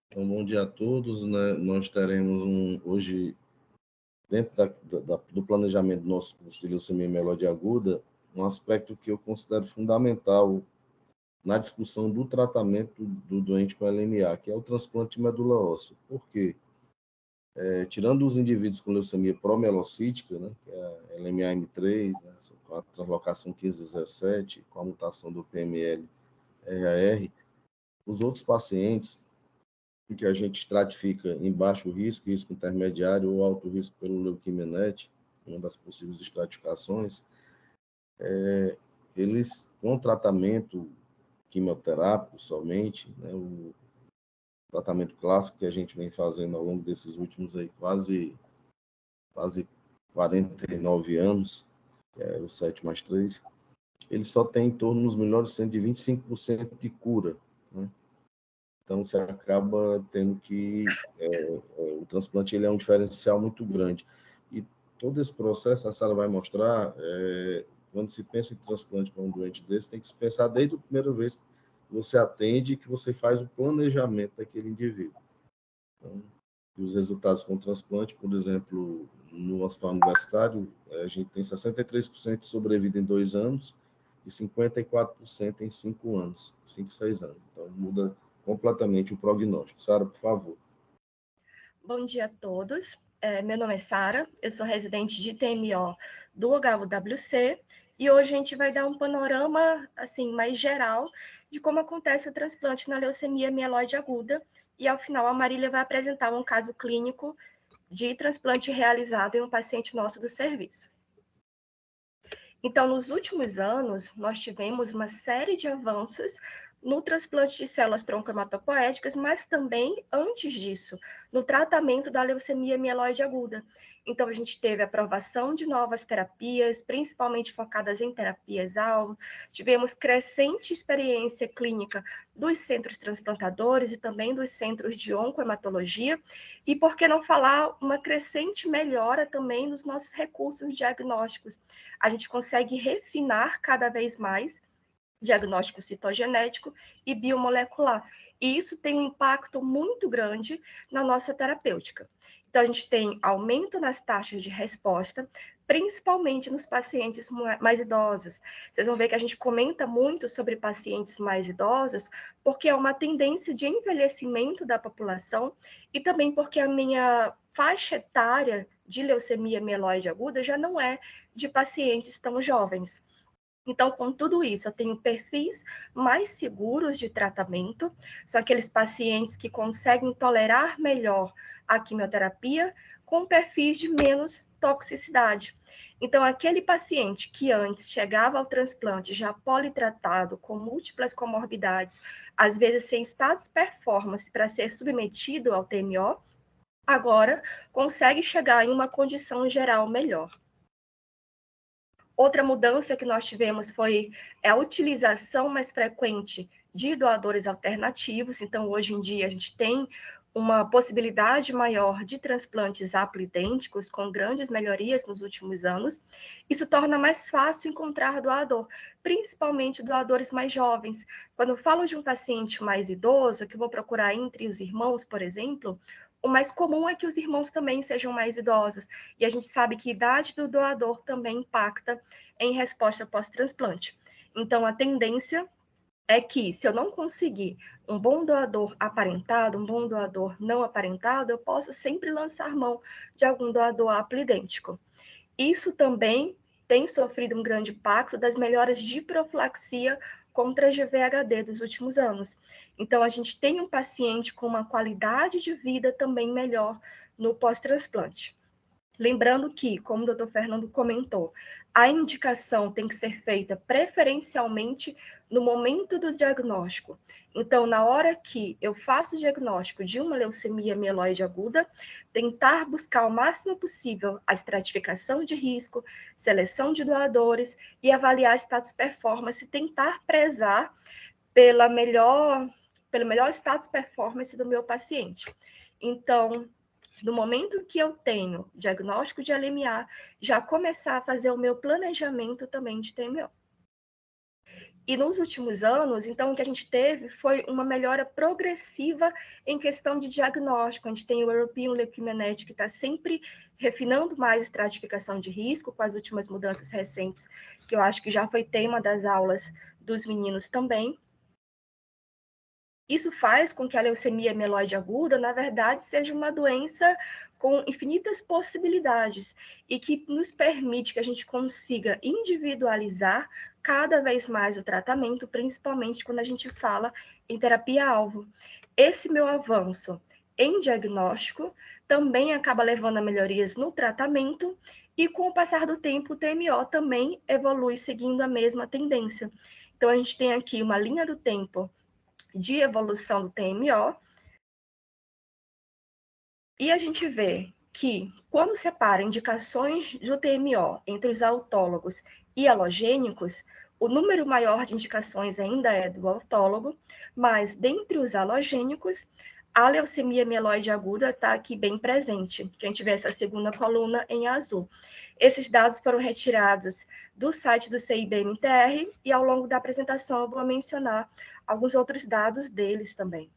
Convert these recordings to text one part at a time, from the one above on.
Então, bom dia a todos, né? Nós teremos hoje, dentro do planejamento do nosso curso de leucemia mieloide aguda, um aspecto que eu considero fundamental na discussão do tratamento do doente com LMA, que é o transplante de medula óssea. Por quê? Tirando os indivíduos com leucemia promielocítica, né, que é a LMA-M3, né, com a translocação 1517, com a mutação do PML-RAR, os outros pacientes que a gente estratifica em baixo risco, risco intermediário ou alto risco pelo leuquimia-NET, uma das possíveis estratificações, eles, com tratamento quimioterápico somente, né, o tratamento clássico que a gente vem fazendo ao longo desses últimos aí, quase 49 anos, que é o 7+3, ele só tem em torno, nos melhores centros, de 25% de cura, né? Então, você acaba tendo que... o transplante ele é um diferencial muito grande. E todo esse processo, a Sara vai mostrar, quando se pensa em transplante para um doente desse, tem que se pensar desde a primeira vez que você atende e que você faz o planejamento daquele indivíduo. Então, e os resultados com transplante, por exemplo, no hospital universitário, a gente tem 63% de sobrevida em 2 anos e 54% em 5 anos, 5, 6 anos. Então, muda completamente o prognóstico. Sara, por favor. Bom dia a todos. Meu nome é Sara, eu sou residente de TMO do HUWC e hoje a gente vai dar um panorama assim mais geral de como acontece o transplante na leucemia mieloide aguda e ao final a Marília vai apresentar um caso clínico de transplante realizado em um paciente nosso do serviço. Então, nos últimos anos, nós tivemos uma série de avanços no transplante de células tronco-hematopoéticas, mas também, antes disso, no tratamento da leucemia mieloide aguda. Então, a gente teve a aprovação de novas terapias, principalmente focadas em terapias-alvo, tivemos crescente experiência clínica dos centros transplantadores e também dos centros de oncohematologia, e por que não falar uma crescente melhora também nos nossos recursos diagnósticos. A gente consegue refinar cada vez mais diagnóstico citogenético e biomolecular. E isso tem um impacto muito grande na nossa terapêutica. Então, a gente tem aumento nas taxas de resposta, principalmente nos pacientes mais idosos. Vocês vão ver que a gente comenta muito sobre pacientes mais idosos, porque é uma tendência de envelhecimento da população e também porque a minha faixa etária de leucemia mieloide aguda já não é de pacientes tão jovens. Então, com tudo isso, eu tenho perfis mais seguros de tratamento, são aqueles pacientes que conseguem tolerar melhor a quimioterapia, com perfis de menos toxicidade. Então, aquele paciente que antes chegava ao transplante já politratado, com múltiplas comorbidades, às vezes sem status performance para ser submetido ao TMO, agora consegue chegar em uma condição geral melhor. Outra mudança que nós tivemos foi a utilização mais frequente de doadores alternativos. Então, hoje em dia, a gente tem uma possibilidade maior de transplantes haplidênticos, com grandes melhorias nos últimos anos. Isso torna mais fácil encontrar doador, principalmente doadores mais jovens. Quando eu falo de um paciente mais idoso, que eu vou procurar entre os irmãos, por exemplo, o mais comum é que os irmãos também sejam mais idosos. E a gente sabe que a idade do doador também impacta em resposta pós-transplante. Então, a tendência é que, se eu não conseguir um bom doador aparentado, um bom doador não aparentado, eu posso sempre lançar mão de algum doador haplidêntico. Isso também tem sofrido um grande impacto das melhoras de profilaxia contra a GVHD dos últimos anos. Então, a gente tem um paciente com uma qualidade de vida também melhor no pós-transplante. Lembrando que, como o doutor Fernando comentou, a indicação tem que ser feita preferencialmente no momento do diagnóstico. Então, na hora que eu faço o diagnóstico de uma leucemia mieloide aguda, tentar buscar o máximo possível a estratificação de risco, seleção de doadores e avaliar status performance, tentar prezar pelo melhor status performance do meu paciente. Então, no momento que eu tenho diagnóstico de LMA, já começar a fazer o meu planejamento também de TMO. E nos últimos anos, então, o que a gente teve foi uma melhora progressiva em questão de diagnóstico. A gente tem o European Leukemia Net, que está sempre refinando mais a estratificação de risco, com as últimas mudanças recentes, que eu acho que já foi tema das aulas dos meninos também. Isso faz com que a leucemia mieloide aguda, na verdade, seja uma doença com infinitas possibilidades e que nos permite que a gente consiga individualizar cada vez mais o tratamento, principalmente quando a gente fala em terapia-alvo. Esse meu avanço em diagnóstico também acaba levando a melhorias no tratamento e, com o passar do tempo, o TMO também evolui seguindo a mesma tendência. Então, a gente tem aqui uma linha do tempo de evolução do TMO, e a gente vê que, quando separa indicações do TMO entre os autólogos e alogênicos, o número maior de indicações ainda é do autólogo, mas dentre os alogênicos, a leucemia mieloide aguda está aqui bem presente, que a gente vê essa segunda coluna em azul. Esses dados foram retirados do site do CIBMTR e, ao longo da apresentação, eu vou mencionar alguns outros dados deles também.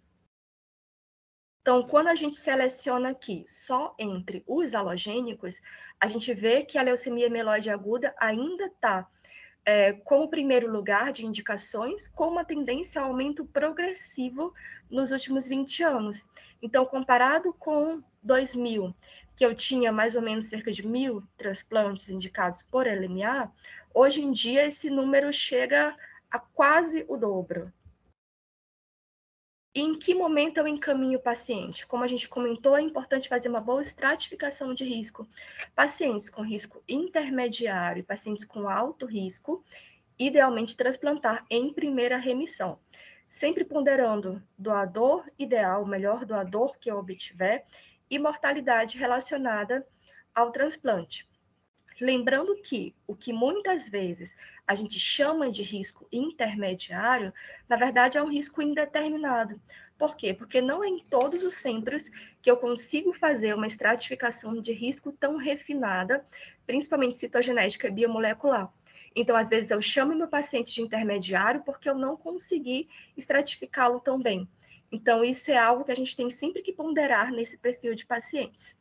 Então, quando a gente seleciona aqui só entre os halogênicos, a gente vê que a leucemia mieloide aguda ainda está como primeiro lugar de indicações, com uma tendência a aumento progressivo nos últimos 20 anos. Então, comparado com 2000, que eu tinha mais ou menos cerca de 1.000 transplantes indicados por LMA, hoje em dia esse número chega a quase o dobro. Em que momento eu encaminho o paciente? Como a gente comentou, é importante fazer uma boa estratificação de risco. Pacientes com risco intermediário e pacientes com alto risco, idealmente transplantar em primeira remissão, sempre ponderando doador ideal, o melhor doador que eu obtiver, e mortalidade relacionada ao transplante. Lembrando que o que muitas vezes a gente chama de risco intermediário, na verdade é um risco indeterminado. Por quê? Porque não é em todos os centros que eu consigo fazer uma estratificação de risco tão refinada, principalmente citogenética e biomolecular. Então, às vezes, eu chamo meu paciente de intermediário porque eu não consegui estratificá-lo tão bem. Então, isso é algo que a gente tem sempre que ponderar nesse perfil de pacientes.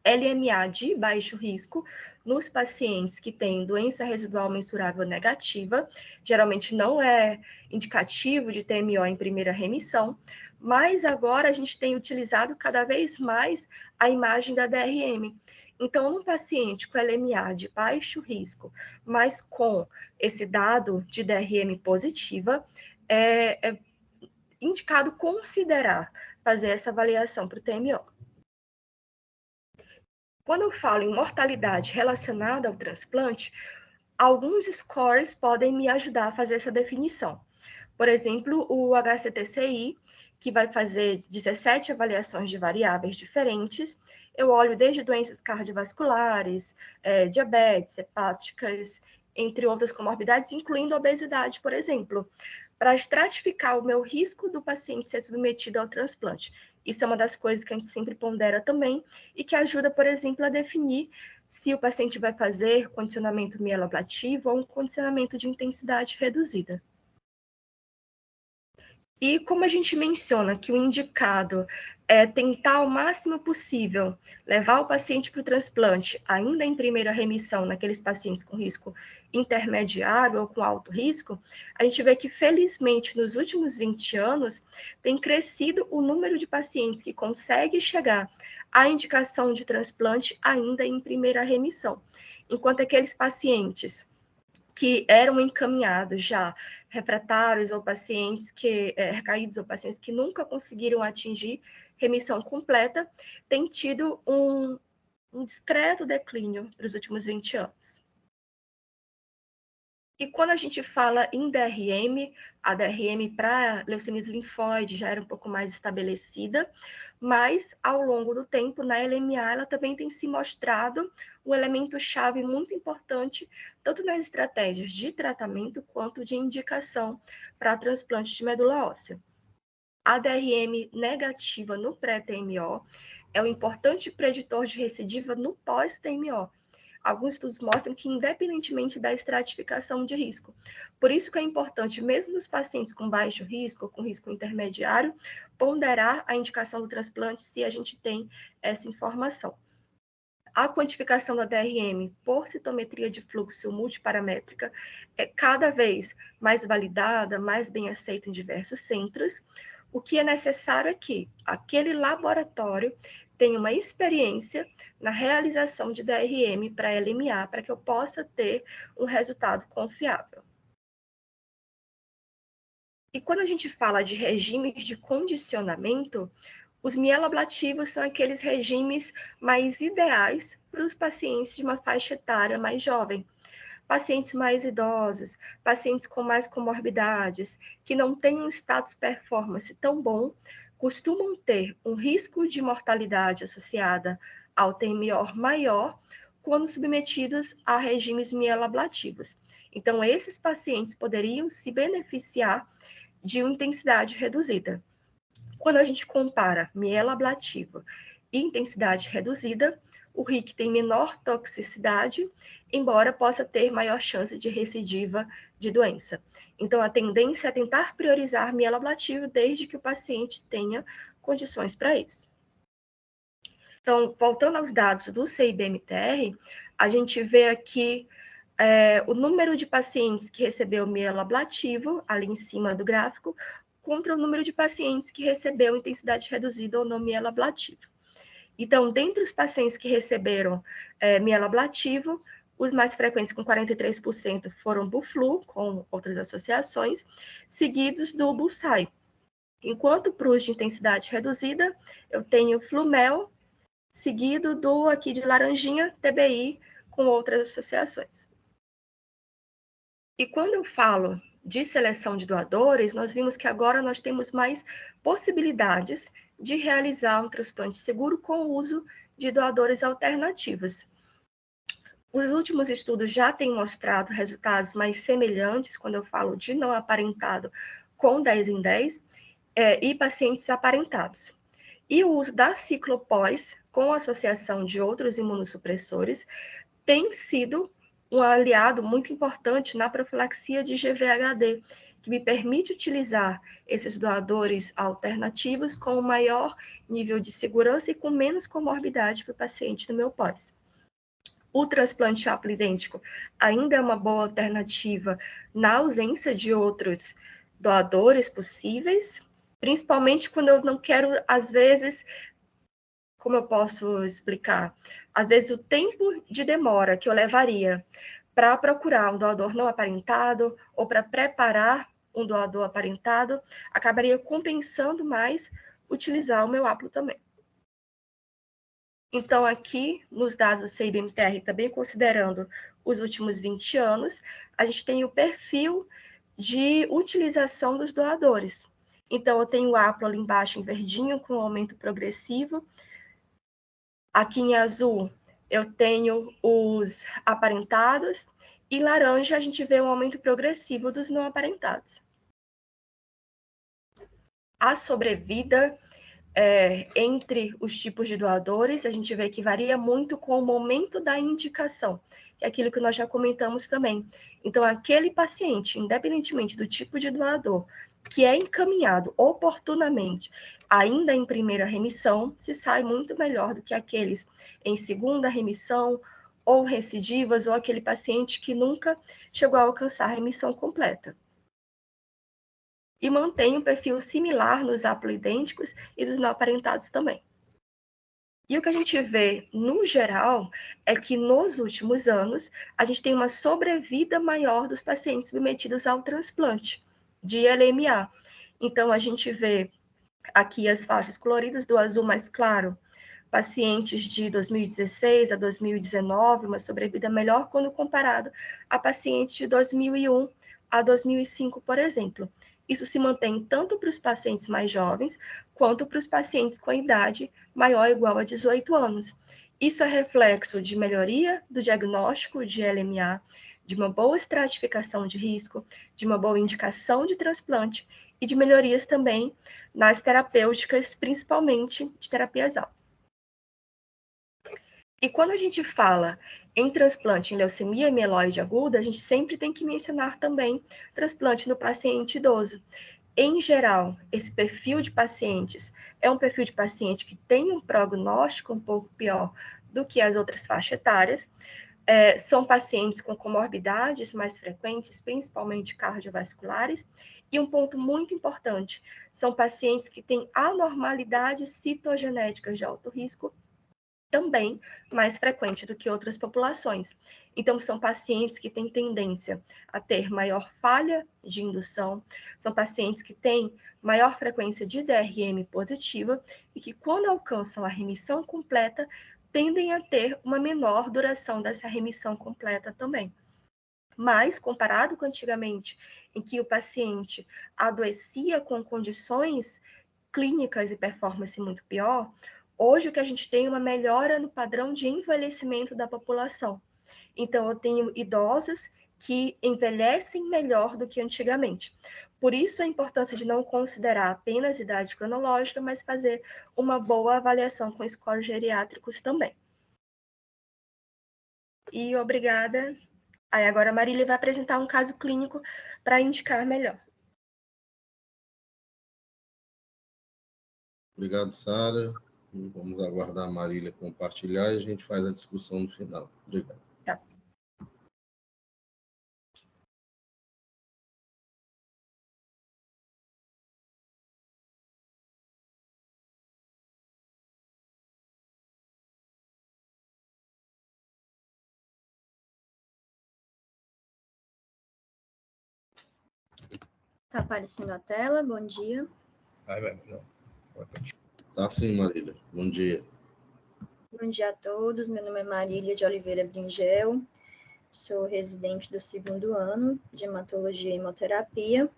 LMA de baixo risco nos pacientes que têm doença residual mensurável negativa, geralmente não é indicativo de TMO em primeira remissão, mas agora a gente tem utilizado cada vez mais a imagem da DRM. Então, no paciente com LMA de baixo risco, mas com esse dado de DRM positiva, é indicado considerar fazer essa avaliação para o TMO. Quando eu falo em mortalidade relacionada ao transplante, alguns scores podem me ajudar a fazer essa definição. Por exemplo, o HCTCI, que vai fazer 17 avaliações de variáveis diferentes. Eu olho desde doenças cardiovasculares, diabetes, hepáticas, entre outras comorbidades, incluindo obesidade, por exemplo, para estratificar o meu risco do paciente ser submetido ao transplante. Isso é uma das coisas que a gente sempre pondera também e que ajuda, por exemplo, a definir se o paciente vai fazer condicionamento mieloablativo ou um condicionamento de intensidade reduzida. E como a gente menciona que o indicado é tentar o máximo possível levar o paciente para o transplante ainda em primeira remissão naqueles pacientes com risco intermediário ou com alto risco, a gente vê que, felizmente, nos últimos 20 anos, tem crescido o número de pacientes que conseguem chegar à indicação de transplante ainda em primeira remissão, enquanto aqueles pacientes que eram encaminhados já refratários ou pacientes que recaídos ou pacientes que nunca conseguiram atingir remissão completa, têm tido um discreto declínio nos últimos 20 anos. E quando a gente fala em DRM, a DRM para leucemias linfóide já era um pouco mais estabelecida, mas ao longo do tempo, na LMA, ela também tem se mostrado um elemento-chave muito importante, tanto nas estratégias de tratamento quanto de indicação para transplante de medula óssea. A DRM negativa no pré-TMO é um importante preditor de recidiva no pós-TMO. alguns estudos mostram que independentemente da estratificação de risco. Por isso que é importante, mesmo nos pacientes com baixo risco, ou com risco intermediário, ponderar a indicação do transplante se a gente tem essa informação. A quantificação da DRM por citometria de fluxo multiparamétrica é cada vez mais validada, mais bem aceita em diversos centros. O que é necessário é que aquele laboratório tenha uma experiência na realização de DRM para LMA, para que eu possa ter um resultado confiável. E quando a gente fala de regimes de condicionamento, os mieloablativos são aqueles regimes mais ideais para os pacientes de uma faixa etária mais jovem. Pacientes mais idosos, pacientes com mais comorbidades, que não têm um status performance tão bom, costumam ter um risco de mortalidade associada ao TMO maior quando submetidos a regimes mieloablativos. Então, esses pacientes poderiam se beneficiar de uma intensidade reduzida. Quando a gente compara mieloablativo e intensidade reduzida, o RIC tem menor toxicidade, embora possa ter maior chance de recidiva de doença. Então, a tendência é tentar priorizar mieloablativo desde que o paciente tenha condições para isso. Então, voltando aos dados do CIBMTR, a gente vê aqui o número de pacientes que recebeu mieloablativo, ali em cima do gráfico, contra o número de pacientes que recebeu intensidade reduzida ou não mieloablativo. Então, dentre os pacientes que receberam mieloablativo, os mais frequentes, com 43%, foram Buflu, com outras associações, seguidos do Bulsai. Enquanto para os de intensidade reduzida, eu tenho Flumel, seguido do aqui de laranjinha, TBI, com outras associações. E quando eu falo de seleção de doadores, nós vimos que agora nós temos mais possibilidades de realizar um transplante seguro com o uso de doadores alternativos. Os últimos estudos já têm mostrado resultados mais semelhantes, quando eu falo de não aparentado com 10 em 10, e pacientes aparentados. E o uso da ciclopós, com associação de outros imunossupressores, tem sido um aliado muito importante na profilaxia de GVHD, que me permite utilizar esses doadores alternativos com maior nível de segurança e com menos comorbidade para o paciente no meu pós. O transplante haplidêntico ainda é uma boa alternativa na ausência de outros doadores possíveis, principalmente quando eu não quero, às vezes, como eu posso explicar? Às vezes o tempo de demora que eu levaria para procurar um doador não aparentado ou para preparar um doador aparentado, acabaria compensando mais utilizar o meu haplo também. Então, aqui, nos dados do CIBMTR, também considerando os últimos 20 anos, a gente tem o perfil de utilização dos doadores. Então, eu tenho o haplo ali embaixo em verdinho, com aumento progressivo. Aqui em azul, eu tenho os aparentados, e laranja a gente vê um aumento progressivo dos não aparentados. A sobrevida entre os tipos de doadores, a gente vê que varia muito com o momento da indicação, que é aquilo que nós já comentamos também. Então, aquele paciente, independentemente do tipo de doador, que é encaminhado oportunamente, ainda em primeira remissão, se sai muito melhor do que aqueles em segunda remissão, ou recidivas, ou aquele paciente que nunca chegou a alcançar a remissão completa. E mantém um perfil similar nos haploidênticos e dos não aparentados também. E o que a gente vê, no geral, é que nos últimos anos, a gente tem uma sobrevida maior dos pacientes submetidos ao transplante de LMA. Então, a gente vê aqui as faixas coloridas do azul mais claro, pacientes de 2016 a 2019, uma sobrevida melhor quando comparado a pacientes de 2001 a 2005, por exemplo. Isso se mantém tanto para os pacientes mais jovens, quanto para os pacientes com a idade maior ou igual a 18 anos. Isso é reflexo de melhoria do diagnóstico de LMA, de uma boa estratificação de risco, de uma boa indicação de transplante e de melhorias também nas terapêuticas, principalmente de terapias altas. E quando a gente fala em transplante em leucemia mieloide aguda, a gente sempre tem que mencionar também transplante no paciente idoso. Em geral, esse perfil de pacientes é um perfil de paciente que tem um prognóstico um pouco pior do que as outras faixas etárias. São pacientes com comorbidades mais frequentes, principalmente cardiovasculares. E um ponto muito importante, são pacientes que têm anormalidades citogenéticas de alto risco, também mais frequente do que outras populações. Então, são pacientes que têm tendência a ter maior falha de indução, são pacientes que têm maior frequência de DRM positiva e que, quando alcançam a remissão completa, tendem a ter uma menor duração dessa remissão completa também. Mas, comparado com antigamente, em que o paciente adoecia com condições clínicas e performance muito pior, hoje o que a gente tem é uma melhora no padrão de envelhecimento da população. Então, eu tenho idosos que envelhecem melhor do que antigamente. Por isso, a importância de não considerar apenas idade cronológica, mas fazer uma boa avaliação com scores geriátricos também. E obrigada. Aí agora a Marília vai apresentar um caso clínico para indicar melhor. Obrigado, Sara. Vamos aguardar a Marília compartilhar e a gente faz a discussão no final. Obrigado. Tá. Tá aparecendo a tela, bom dia. Tá sim, Marília. Bom dia. Bom dia a todos, meu nome é Marília de Oliveira Bringel, sou residente do 2º ano de hematologia e hemoterapia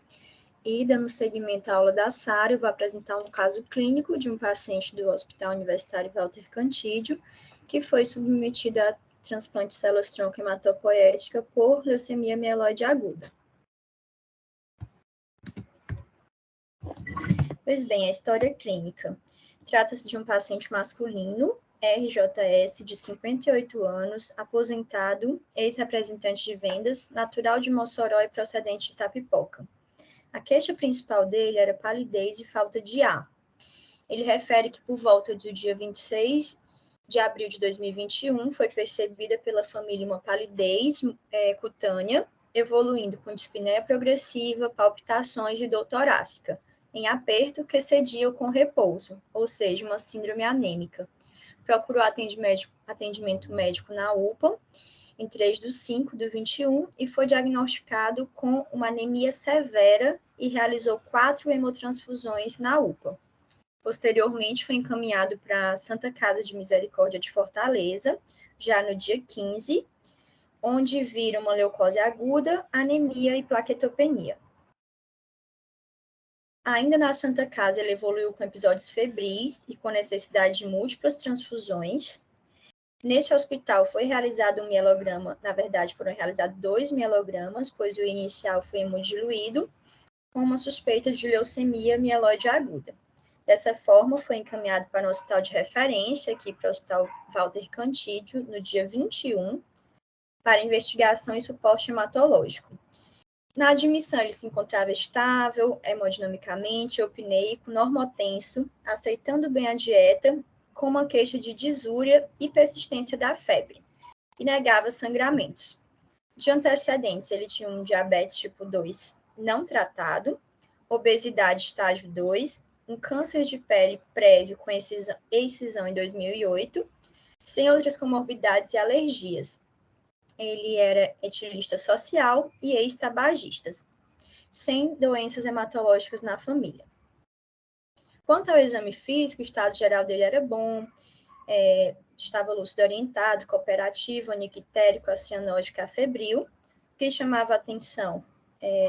e, dando seguimento à aula da Sara, eu vou apresentar um caso clínico de um paciente do Hospital Universitário Walter Cantídio, que foi submetido a transplante de células-tronco hematopoética por leucemia mieloide aguda. Pois bem, a história clínica. Trata-se de um paciente masculino, RJS, de 58 anos, aposentado, ex-representante de vendas, natural de Mossoró e procedente de Itapipoca. A queixa principal dele era palidez e falta de ar. Ele refere que por volta do dia 26 de abril de 2021 foi percebida pela família uma palidez cutânea, evoluindo com dispneia progressiva, palpitações e dor torácica, em aperto que cedia com repouso, ou seja, uma síndrome anêmica. Procurou atendimento médico na UPA em 3/5/21 e foi diagnosticado com uma anemia severa e realizou 4 hemotransfusões na UPA. Posteriormente, foi encaminhado para a Santa Casa de Misericórdia de Fortaleza, já no dia 15, onde viram uma leucose aguda, anemia e plaquetopenia. Ainda na Santa Casa, ele evoluiu com episódios febris e com necessidade de múltiplas transfusões. Nesse hospital foi realizado um mielograma, na verdade foram realizados 2 mielogramas, pois o inicial foi hemodiluído, com uma suspeita de leucemia mieloide aguda. Dessa forma, foi encaminhado para o hospital de referência, aqui para o Hospital Walter Cantídio, no dia 21, para investigação e suporte hematológico. Na admissão, ele se encontrava estável, hemodinamicamente, eupneico, normotenso, aceitando bem a dieta, com uma queixa de disúria e persistência da febre, e negava sangramentos. De antecedentes, ele tinha um diabetes tipo 2 não tratado, obesidade estágio 2, um câncer de pele prévio com excisão em 2008, sem outras comorbidades e alergias. Ele era etilista social e ex-tabagista, sem doenças hematológicas na família. Quanto ao exame físico, o estado geral dele era bom, estava lúcido orientado, cooperativo, anictérico, acianótico, afebril. O que chamava a atenção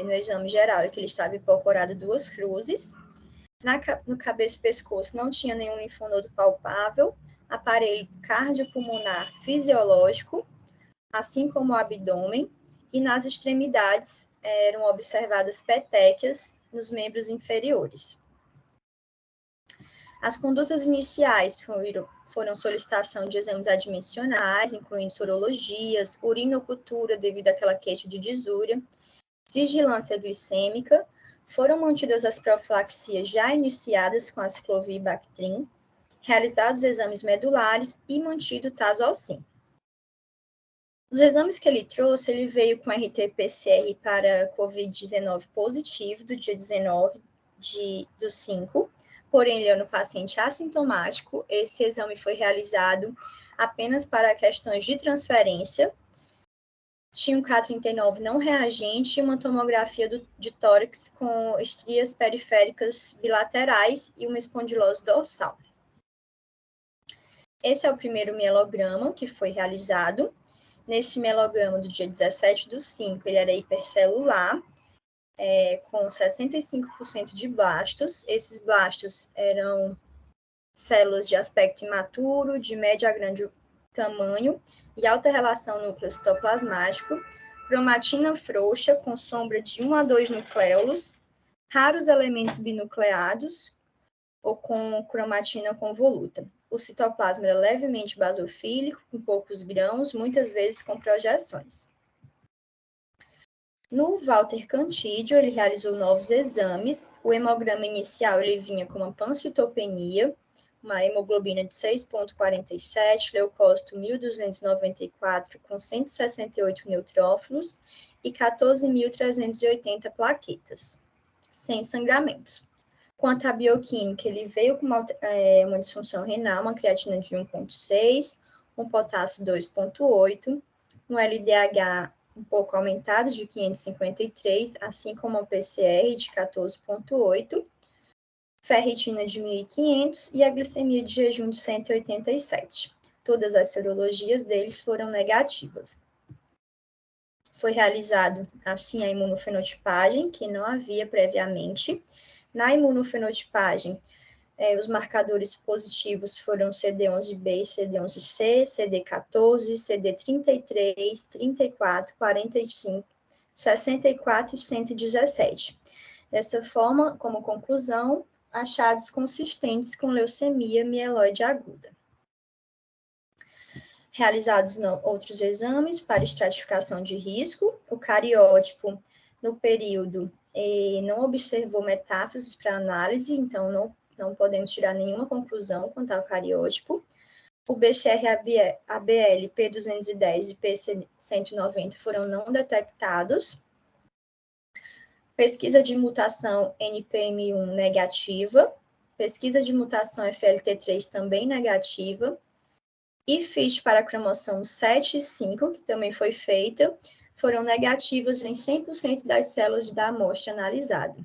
no exame geral é que ele estava hipocorado 2 cruzes, no cabeça e pescoço não tinha nenhum linfonodo palpável, aparelho cardiopulmonar fisiológico, assim como o abdômen, e nas extremidades eram observadas petequias nos membros inferiores. As condutas iniciais foram solicitação de exames admissionais, incluindo sorologias, urinocultura devido àquela queixa de disúria, vigilância glicêmica, foram mantidas as profilaxias já iniciadas com a ciclovir e Bactrim, realizados exames medulares e mantido o Tazocin. Os exames que ele trouxe, ele veio com RT-PCR para COVID-19 positivo do dia 19 do 5, porém ele é no paciente assintomático. Esse exame foi realizado apenas para questões de transferência. Tinha um K39 não reagente e uma tomografia de tórax com estrias periféricas bilaterais e uma espondilose dorsal. Esse é o primeiro mielograma que foi realizado. Nesse mielograma do dia 17 do 5, ele era hipercelular, com 65% de blastos. Esses blastos eram células de aspecto imaturo, de médio a grande tamanho e alta relação núcleo-citoplasmático, cromatina frouxa, com sombra de 1 a 2 nucléolos, raros elementos binucleados ou com cromatina convoluta. O citoplasma era levemente basofílico, com poucos grãos, muitas vezes com projeções. No Walter Cantídio, ele realizou novos exames. O hemograma inicial ele vinha com uma pancitopenia, uma hemoglobina de 6,47, leucócito 1.294 com 168 neutrófilos e 14.380 plaquetas, sem sangramentos. Quanto à bioquímica, ele veio com uma disfunção renal, uma creatina de 1,6, um potássio 2,8, um LDH um pouco aumentado de 553, assim como o PCR de 14,8, ferritina de 1.500 e a glicemia de jejum de 187. Todas as sorologias deles foram negativas. Foi realizado, assim, a imunofenotipagem, que não havia previamente. Na imunofenotipagem, os marcadores positivos foram CD11B, CD11C, CD14, CD33, 34, 45, 64 e 117. Dessa forma, como conclusão, achados consistentes com leucemia mieloide aguda. Realizados outros exames para estratificação de risco, o cariótipo no período não observou metástases para análise, então não podemos tirar nenhuma conclusão quanto ao cariótipo. O BCR-ABL, P210 e PC190 foram não detectados. Pesquisa de mutação NPM1 negativa, pesquisa de mutação FLT3 também negativa, e FISH para cromossomo 7 e 5, que também foi feita, foram negativas em 100% das células da amostra analisada.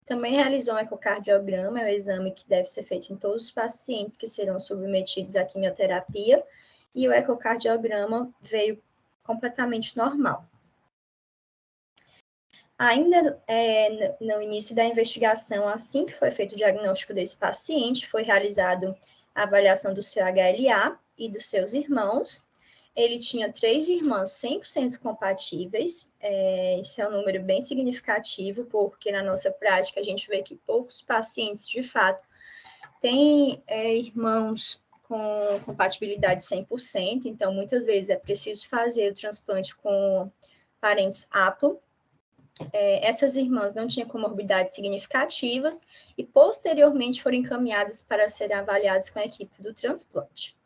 Também realizou um ecocardiograma, é um exame que deve ser feito em todos os pacientes que serão submetidos à quimioterapia, e o ecocardiograma veio completamente normal. Ainda no início da investigação, assim que foi feito o diagnóstico desse paciente, foi realizado a avaliação do seu HLA e dos seus irmãos. Ele tinha 3 irmãs 100% compatíveis, isso é um número bem significativo, porque na nossa prática a gente vê que poucos pacientes, de fato, têm irmãos com compatibilidade 100%, então muitas vezes é preciso fazer o transplante com parentes haplo. Essas irmãs não tinham comorbidades significativas e posteriormente foram encaminhadas para serem avaliadas com a equipe do transplante.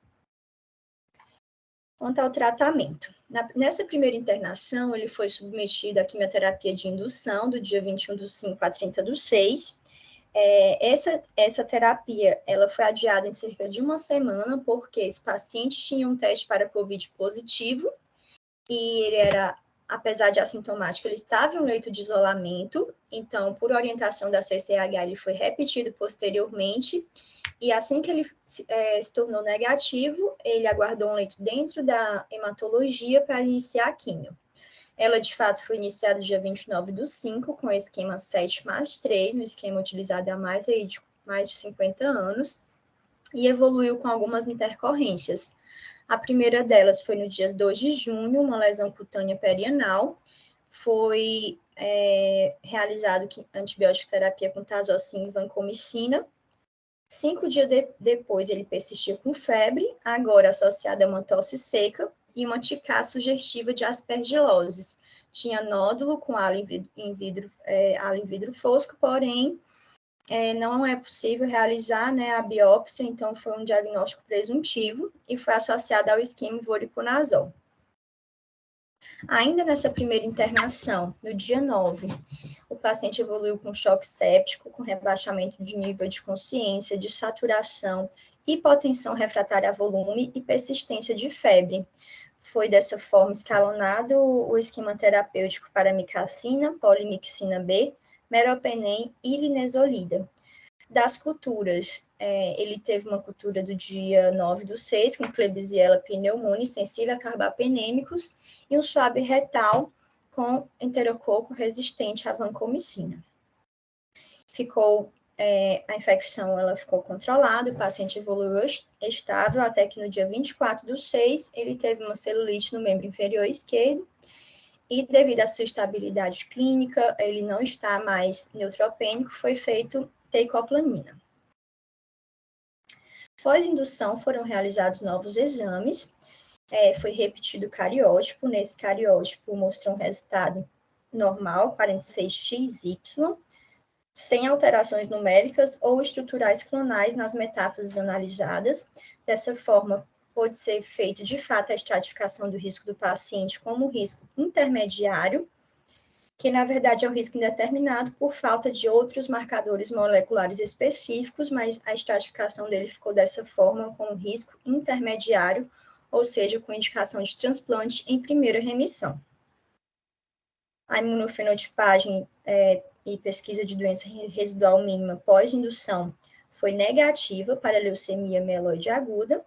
Quanto ao tratamento, nessa primeira internação, ele foi submetido à quimioterapia de indução do dia 21 do 5 a 30 do 6. Essa terapia ela foi adiada em cerca de uma semana, porque esse paciente tinha um teste para COVID positivo e ele era, apesar de assintomático, ele estava em um leito de isolamento, então, por orientação da CCH, ele foi repetido posteriormente, e assim que ele se tornou negativo, ele aguardou um leito dentro da hematologia para iniciar a quimio. Ela, de fato, foi iniciada dia 29 do 5, com o esquema 7+3, no esquema utilizado há mais de 50 anos, e evoluiu com algumas intercorrências. A primeira delas foi no dia 2 de junho, uma lesão cutânea perianal. Foi realizado antibiótico terapia com tazocin e vancomicina. 5 dias depois, ele persistiu com febre, agora associada a uma tosse seca e uma ticária sugestiva de aspergilose. Tinha nódulo com halo em vidro fosco, porém, não é possível realizar, né, a biópsia, então foi um diagnóstico presuntivo e foi associado ao esquema voriconazol. Ainda nessa primeira internação, no dia 9, o paciente evoluiu com choque séptico, com rebaixamento de nível de consciência, de saturação, hipotensão refratária a volume e persistência de febre. Foi dessa forma escalonado o esquema terapêutico para micacina, polimixina B, meropenem e linezolida. Das culturas, ele teve uma cultura do dia 9/6, com Klebsiella pneumoniae sensível a carbapenêmicos e um swab retal com enterococo resistente à vancomicina. A infecção ela ficou controlada, o paciente evoluiu estável até que no dia 24/6 ele teve uma celulite no membro inferior esquerdo e devido à sua estabilidade clínica, ele não está mais neutropênico, foi feito teicoplamina. Pós-indução foram realizados novos exames, foi repetido o cariótipo, nesse cariótipo mostrou um resultado normal, 46XY, sem alterações numéricas ou estruturais clonais nas metáfases analisadas. Dessa forma, pode ser feito de fato a estratificação do risco do paciente como risco intermediário, que na verdade é um risco indeterminado por falta de outros marcadores moleculares específicos, mas a estratificação dele ficou dessa forma, com risco intermediário, ou seja, com indicação de transplante em primeira remissão. A imunofenotipagem e pesquisa de doença residual mínima pós-indução foi negativa para leucemia mieloide aguda.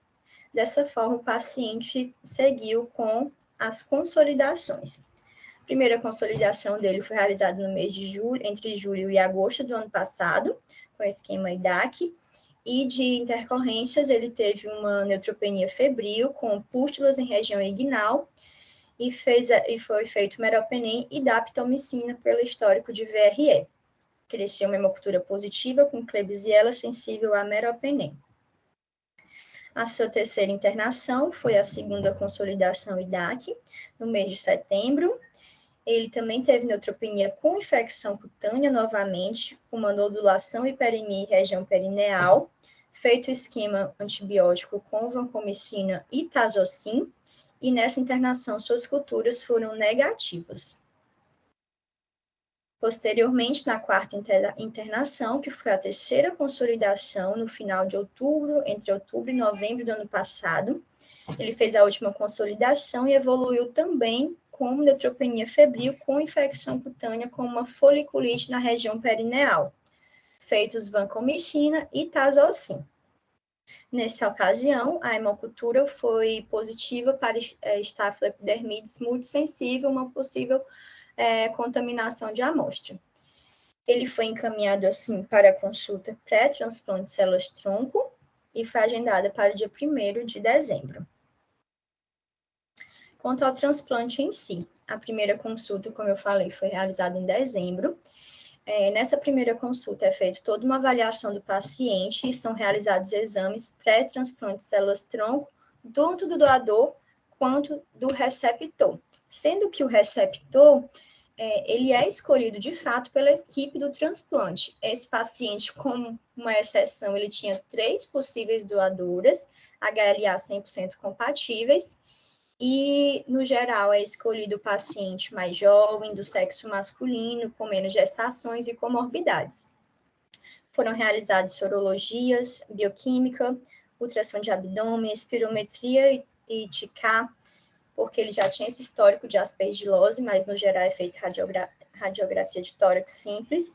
Dessa forma, o paciente seguiu com as consolidações. A primeira consolidação dele foi realizada no mês de julho, entre julho e agosto do ano passado, com esquema IDAC, e de intercorrências ele teve uma neutropenia febril com pústulas em região inguinal e foi feito meropenem e daptomicina pelo histórico de VRE. Cresceu uma hemocultura positiva com Klebsiella sensível a meropenem. A sua terceira internação foi a segunda consolidação IDAC, no mês de setembro. Ele também teve neutropenia com infecção cutânea novamente, com uma nodulação hiperemia em região perineal, feito esquema antibiótico com vancomicina e tazocin, e nessa internação suas culturas foram negativas. Posteriormente, na quarta internação, que foi a terceira consolidação no final de outubro, entre outubro e novembro do ano passado, ele fez a última consolidação e evoluiu também com neutropenia febril com infecção cutânea com uma foliculite na região perineal, feitos vancomicina e tazocin. Nessa ocasião, a hemocultura foi positiva para Staphyloepidermidis multissensível, uma possível contaminação de amostra. Ele foi encaminhado, assim, para a consulta pré-transplante de células-tronco e foi agendada para o dia 1º de dezembro. Quanto ao transplante em si, a primeira consulta, como eu falei, foi realizada em dezembro. Nessa primeira consulta é feita toda uma avaliação do paciente e são realizados exames pré-transplante de células-tronco, tanto do doador quanto do receptor. Sendo que o receptor, ele é escolhido de fato pela equipe do transplante. Esse paciente, como uma exceção, ele tinha 3 possíveis doadoras, HLA 100% compatíveis, e, no geral, é escolhido o paciente mais jovem, do sexo masculino, com menos gestações e comorbidades. Foram realizadas sorologias, bioquímica, ultrassom de abdômen, espirometria e TICA, porque ele já tinha esse histórico de aspergilose, mas, no geral, é feita radiografia de tórax simples.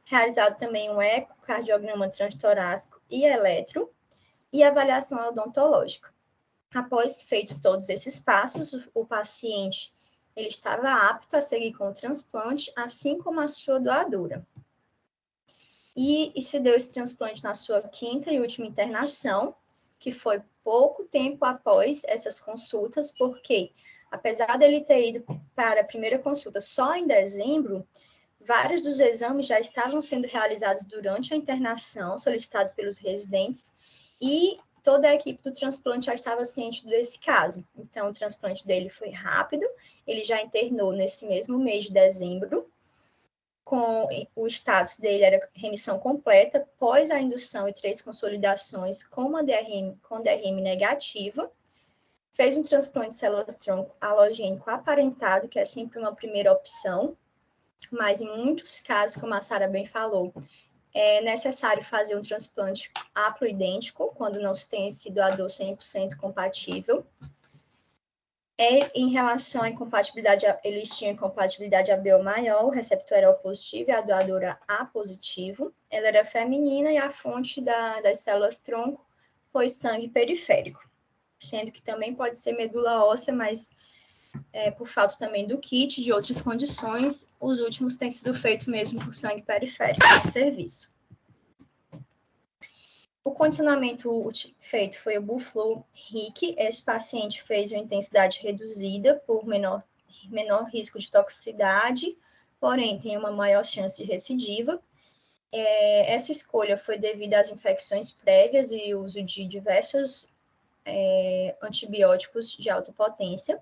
Realizado também um ecocardiograma transtorácico e eletro, e avaliação odontológica. Após feitos todos esses passos, o paciente ele estava apto a seguir com o transplante, assim como a sua doadora. E se deu esse transplante na sua 5ª e última internação, que foi pouco tempo após essas consultas, porque, apesar dele ter ido para a primeira consulta só em dezembro, Vários dos exames já estavam sendo realizados durante a internação, solicitados pelos residentes, e toda a equipe do transplante já estava ciente desse caso. Então, o transplante dele foi rápido, ele já internou nesse mesmo mês de dezembro, com o status dele era remissão completa, pós a indução e 3 consolidações com uma DRM negativa, fez um transplante de células-tronco halogênico aparentado, que é sempre uma primeira opção, mas em muitos casos, como a Sara bem falou, é necessário fazer um transplante haploidêntico, quando não se tem esse doador 100% compatível. Em relação à incompatibilidade, eles tinham incompatibilidade ABO maior, o receptor era O positivo e a doadora A positivo. Ela era feminina e a fonte das células-tronco foi sangue periférico, sendo que também pode ser medula óssea, mas por falta também do kit, de outras condições, os últimos têm sido feitos mesmo por sangue periférico no serviço. O condicionamento feito foi o Buflo-Ric. Esse paciente fez uma intensidade reduzida por menor risco de toxicidade, porém tem uma maior chance de recidiva. Essa escolha foi devido às infecções prévias e uso de diversos antibióticos de alta potência.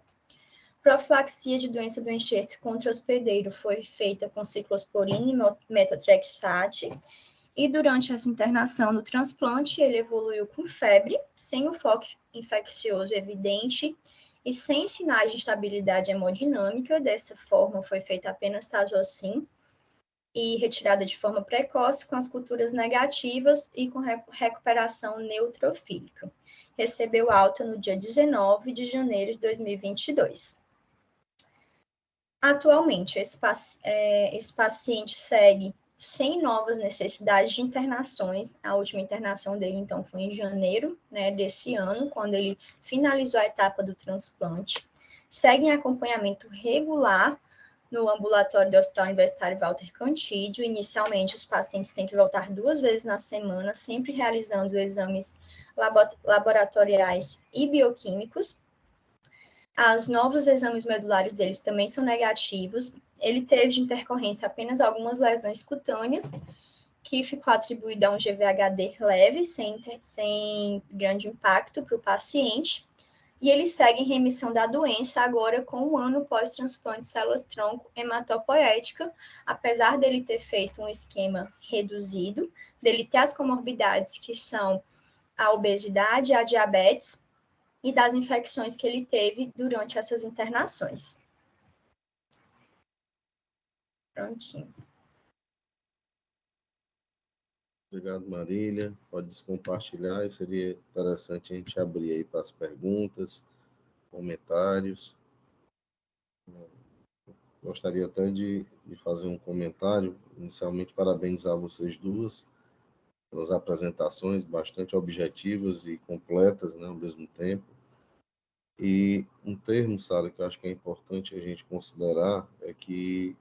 Profilaxia de doença do enxerto contra hospedeiro foi feita com ciclosporina e metotrexate. E durante essa internação no transplante, ele evoluiu com febre, sem o foco infeccioso evidente e sem sinais de instabilidade hemodinâmica. Dessa forma, foi feita apenas tazocin e retirada de forma precoce, com as culturas negativas e com recuperação neutrofílica. Recebeu alta no dia 19 de janeiro de 2022. Atualmente, esse paciente segue sem novas necessidades de internações. A última internação dele, então, foi em janeiro, desse ano, quando ele finalizou a etapa do transplante. Segue em acompanhamento regular no ambulatório do Hospital Universitário Walter Cantídio. Inicialmente, os pacientes têm que voltar 2 vezes na semana, sempre realizando exames laboratoriais e bioquímicos. Os novos exames medulares deles também são negativos. Ele teve de intercorrência apenas algumas lesões cutâneas, que ficou atribuída a um GVHD leve, sem grande impacto para o paciente. E ele segue em remissão da doença agora com 1 ano pós-transplante de células-tronco hematopoética, apesar dele ter feito um esquema reduzido, dele ter as comorbidades que são a obesidade, a diabetes, e das infecções que ele teve durante essas internações. Prontinho. Obrigado, Marília. Pode descompartilhar e seria interessante a gente abrir aí para as perguntas, comentários. Gostaria até de fazer um comentário. Inicialmente, parabenizar vocês duas pelas apresentações bastante objetivas e completas, ao mesmo tempo. E um termo, Sara, que eu acho que é importante a gente considerar é que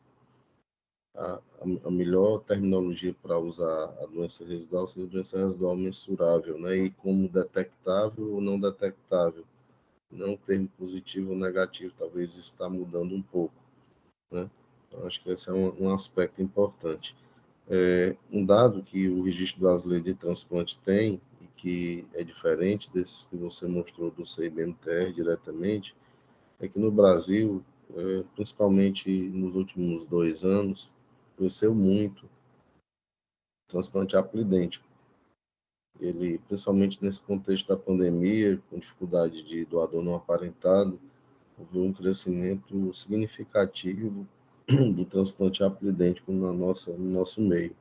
a melhor terminologia para usar a doença residual seria a doença residual mensurável, E como detectável ou não detectável. Não termo positivo ou negativo, talvez isso está mudando um pouco, Então, acho que esse é um aspecto importante. Um dado que o Registro Brasileiro de Transplante tem, e que é diferente desses que você mostrou do CIBMTR diretamente, é que no Brasil, principalmente nos últimos 2 anos, cresceu muito o transplante haploidêntico. Ele, principalmente nesse contexto da pandemia, com dificuldade de doador não aparentado, houve um crescimento significativo do transplante haploidêntico no nosso meio.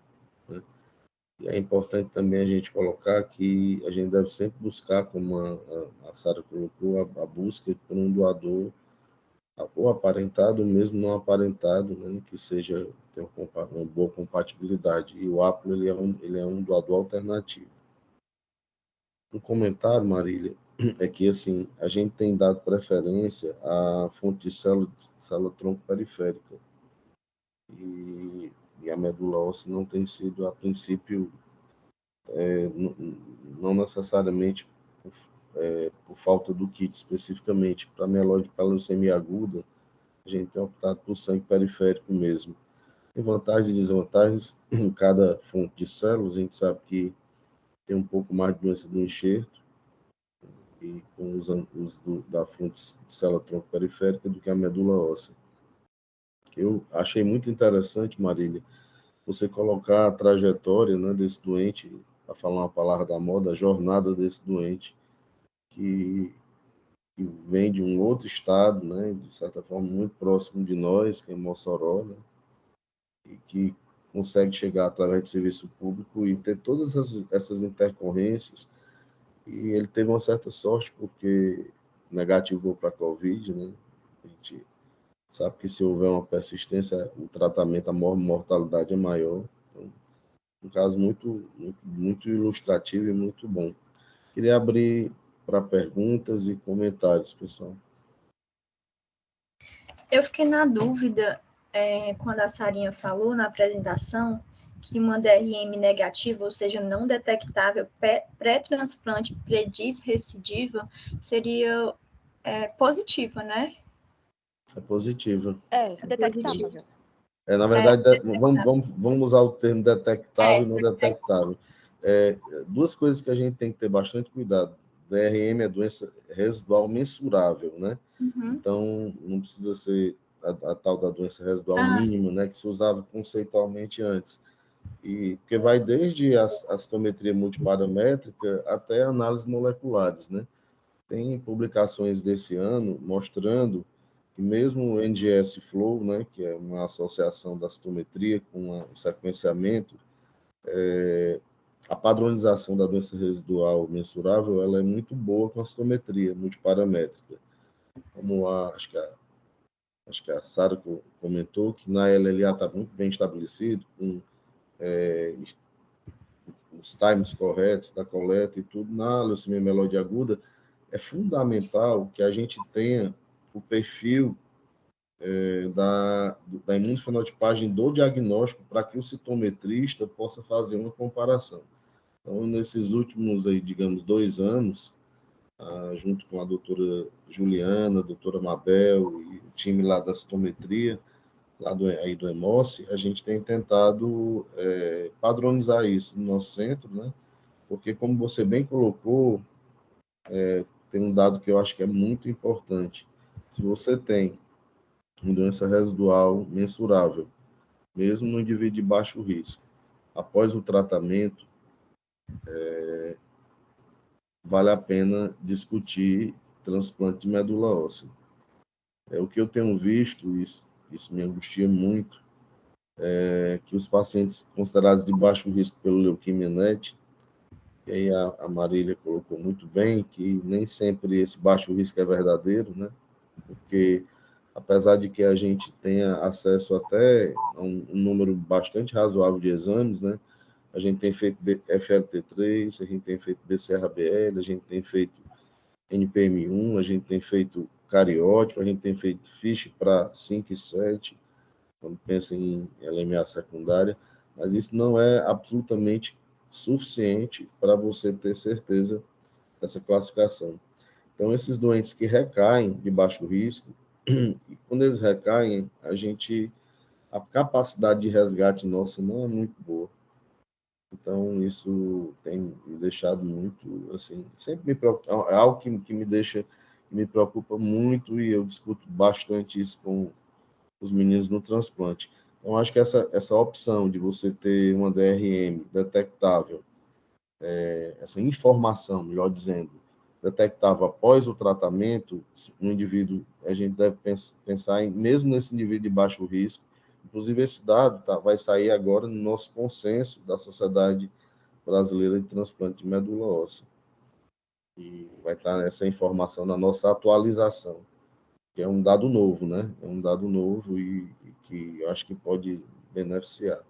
E é importante também a gente colocar que a gente deve sempre buscar, como a Sara colocou, a busca por um doador ou aparentado, ou mesmo não aparentado, que tenha uma boa compatibilidade. E o haplo ele é um doador alternativo. Um comentário, Marília, é que assim, a gente tem dado preferência à fonte de célula-tronco periférica. E a medula óssea não tem sido, a princípio, não necessariamente por falta do kit especificamente. Para mieloide para leucemia aguda, a gente tem optado por sangue periférico mesmo. Tem vantagens e desvantagens em cada fonte de células. A gente sabe que tem um pouco mais de doença do enxerto e com os da fonte de célula tronco periférica do que a medula óssea. Eu achei muito interessante, Marília, você colocar a trajetória, né, desse doente, para falar uma palavra da moda, a jornada desse doente, que vem de um outro estado, né, de certa forma muito próximo de nós, que é Mossoró, né, e que consegue chegar através do serviço público e ter todas essas intercorrências. E ele teve uma certa sorte porque negativou para a Covid, né? A gente sabe que se houver uma persistência, o tratamento, a mortalidade é maior. Então, um caso muito ilustrativo e muito bom. Queria abrir para perguntas e comentários, pessoal. Eu fiquei na dúvida, quando a Sarinha falou na apresentação, que uma DRM negativa, ou seja, não detectável, pré-transplante prediz recidiva, seria positiva, né? É positiva. É detectável. Na verdade, vamos usar o termo detectável e não detectável. Duas coisas que a gente tem que ter bastante cuidado. DRM é doença residual mensurável, né? Uhum. Então, não precisa ser a tal da doença residual mínima, né? Que se usava conceitualmente antes. Porque vai desde a citometria multiparamétrica até análises moleculares, né? Tem publicações desse ano mostrando que mesmo o NGS Flow, né, que é uma associação da citometria com o sequenciamento, a padronização da doença residual mensurável, ela é muito boa com a citometria multiparamétrica. Como acho que a Sara comentou, que na LLA está muito bem estabelecido, com os times corretos da coleta e tudo. Na leucemia mieloide aguda, é fundamental que a gente tenha o perfil da imunofenotipagem do diagnóstico para que o citometrista possa fazer uma comparação. Então, nesses últimos, aí, digamos, 2 anos, junto com a doutora Juliana, a doutora Mabel e o time lá da citometria, lá do EMOSSE, a gente tem tentado padronizar isso no nosso centro, né? Porque, como você bem colocou, tem um dado que eu acho que é muito importante. Se você tem uma doença residual mensurável, mesmo no indivíduo de baixo risco, após o tratamento, vale a pena discutir transplante de medula óssea. O que eu tenho visto, isso me angustia muito, é que os pacientes considerados de baixo risco pelo leuquimia NET, e aí a Marília colocou muito bem, que nem sempre esse baixo risco é verdadeiro, né? Porque apesar de que a gente tenha acesso até a um número bastante razoável de exames, né? A gente tem feito FLT3, a gente tem feito BCRBL, a gente tem feito NPM1, a gente tem feito cariótipo, a gente tem feito FISH para 5 e 7, quando pensa em LMA secundária, mas isso não é absolutamente suficiente para você ter certeza dessa classificação. Então, esses doentes que recaem de baixo risco, quando eles recaem, a capacidade de resgate nossa não é muito boa. Então, isso tem me deixado muito, assim, sempre me preocupa, é algo que me preocupa muito e eu discuto bastante isso com os meninos no transplante. Então, acho que essa opção de você ter uma DRM detectável, essa informação, melhor dizendo, detectável após o tratamento, no indivíduo, a gente deve pensar em, mesmo nesse indivíduo de baixo risco, inclusive esse dado vai sair agora no nosso consenso da Sociedade Brasileira de Transplante de Medula Óssea. E vai estar essa informação na nossa atualização, que é um dado novo, né? É um dado novo e que eu acho que pode beneficiar.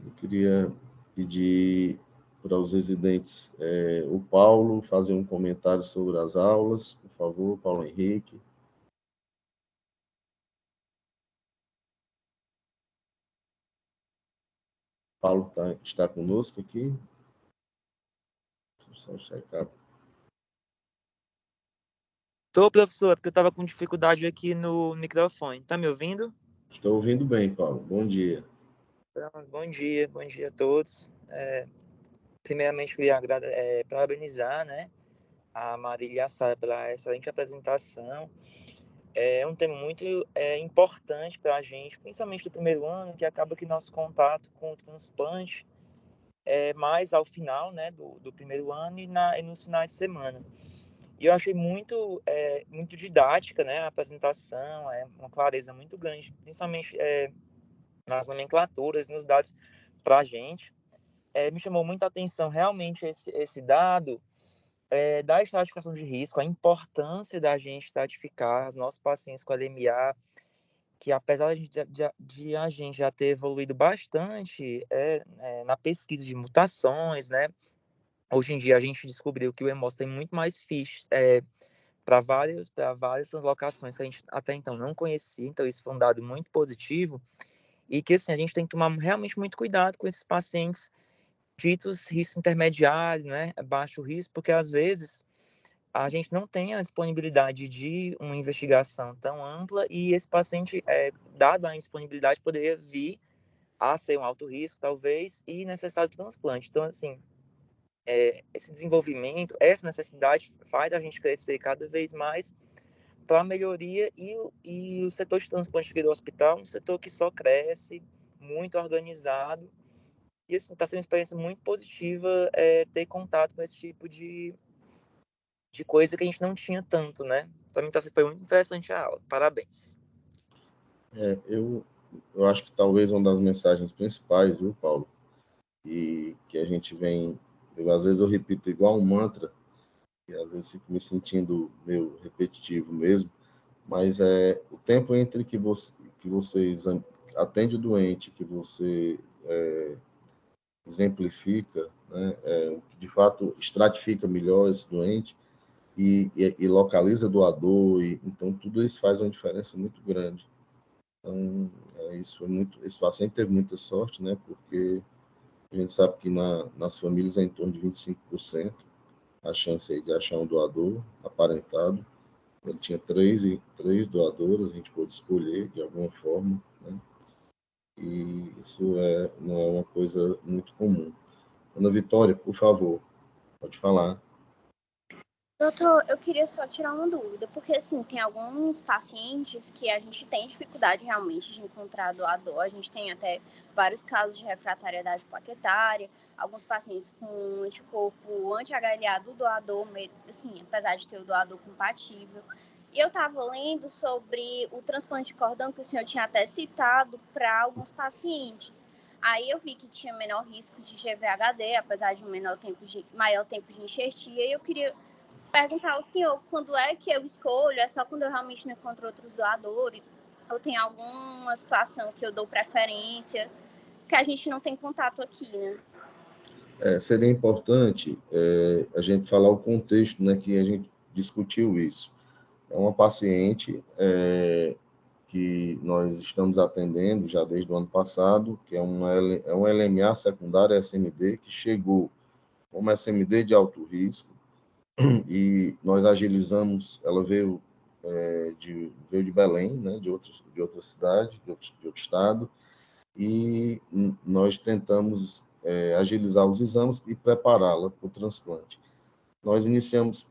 Eu queria pedir para os residentes, o Paulo, fazer um comentário sobre as aulas, por favor, Paulo Henrique. Paulo está conosco aqui. Deixa eu só checar. Tô, professor, porque eu estava com dificuldade aqui no microfone. Tá me ouvindo? Estou ouvindo bem, Paulo. Bom dia. Bom dia a todos. Primeiramente, queria parabenizar, né, a Marília e a Sara pela excelente apresentação. É um tema muito importante para a gente, principalmente do primeiro ano, que acaba que nosso contato com o transplante é mais ao final, né, do primeiro ano e nos finais de semana. E eu achei muito didática, né, a apresentação, uma clareza muito grande, principalmente nas nomenclaturas e nos dados para a gente. Me chamou muita atenção realmente esse dado da estratificação de risco, a importância da gente estratificar os nossos pacientes com LMA, que apesar de a gente já ter evoluído bastante na pesquisa de mutações, né? Hoje em dia a gente descobriu que o Emos tem muito mais fichas para várias translocações que a gente até então não conhecia, então isso foi um dado muito positivo, e que assim, a gente tem que tomar realmente muito cuidado com esses pacientes ditos risco intermediário, né, baixo risco, porque às vezes a gente não tem a disponibilidade de uma investigação tão ampla e esse paciente, dado a indisponibilidade, poderia vir a ser um alto risco, talvez, e necessitar de transplante. Então, assim, esse desenvolvimento, essa necessidade faz a gente crescer cada vez mais para a melhoria e o setor de transplante aqui do hospital é um setor que só cresce, muito organizado, e assim, está sendo uma experiência muito positiva ter contato com esse tipo de coisa que a gente não tinha tanto, né? Para mim foi muito interessante a aula. Parabéns. Eu acho que talvez uma das mensagens principais, viu, Paulo, e que a gente vem... às vezes eu repito igual um mantra, e às vezes fico me sentindo meio repetitivo mesmo, mas o tempo entre que você atende o doente, que você exemplifica, né, que de fato estratifica melhor esse doente e localiza doador, então tudo isso faz uma diferença muito grande. Então, esse paciente teve muita sorte, né, porque a gente sabe que nas famílias é em torno de 25% a chance aí de achar um doador aparentado. Ele tinha três doadoras, a gente pôde escolher de alguma forma, né? E isso não é uma coisa muito comum. Ana Vitória, por favor, pode falar. Doutor, eu queria só tirar uma dúvida, porque assim, tem alguns pacientes que a gente tem dificuldade realmente de encontrar doador, a gente tem até vários casos de refratariedade plaquetária, alguns pacientes com anticorpo anti-HLA do doador, assim, apesar de ter o doador compatível. E eu estava lendo sobre o transplante de cordão, que o senhor tinha até citado para alguns pacientes. Aí eu vi que tinha menor risco de GVHD, apesar de um maior tempo de enxertia, e eu queria perguntar ao senhor quando é que eu escolho, é só quando eu realmente não encontro outros doadores, ou tem alguma situação que eu dou preferência, que a gente não tem contato aqui, né? Seria importante a gente falar o contexto, né, que a gente discutiu isso. É uma paciente que nós estamos atendendo já desde o ano passado, que é um LMA secundário SMD, que chegou como SMD de alto risco, e nós agilizamos, ela veio de Belém, né, de outra cidade, de outro estado, e nós tentamos agilizar os exames e prepará-la para o transplante. Nós iniciamos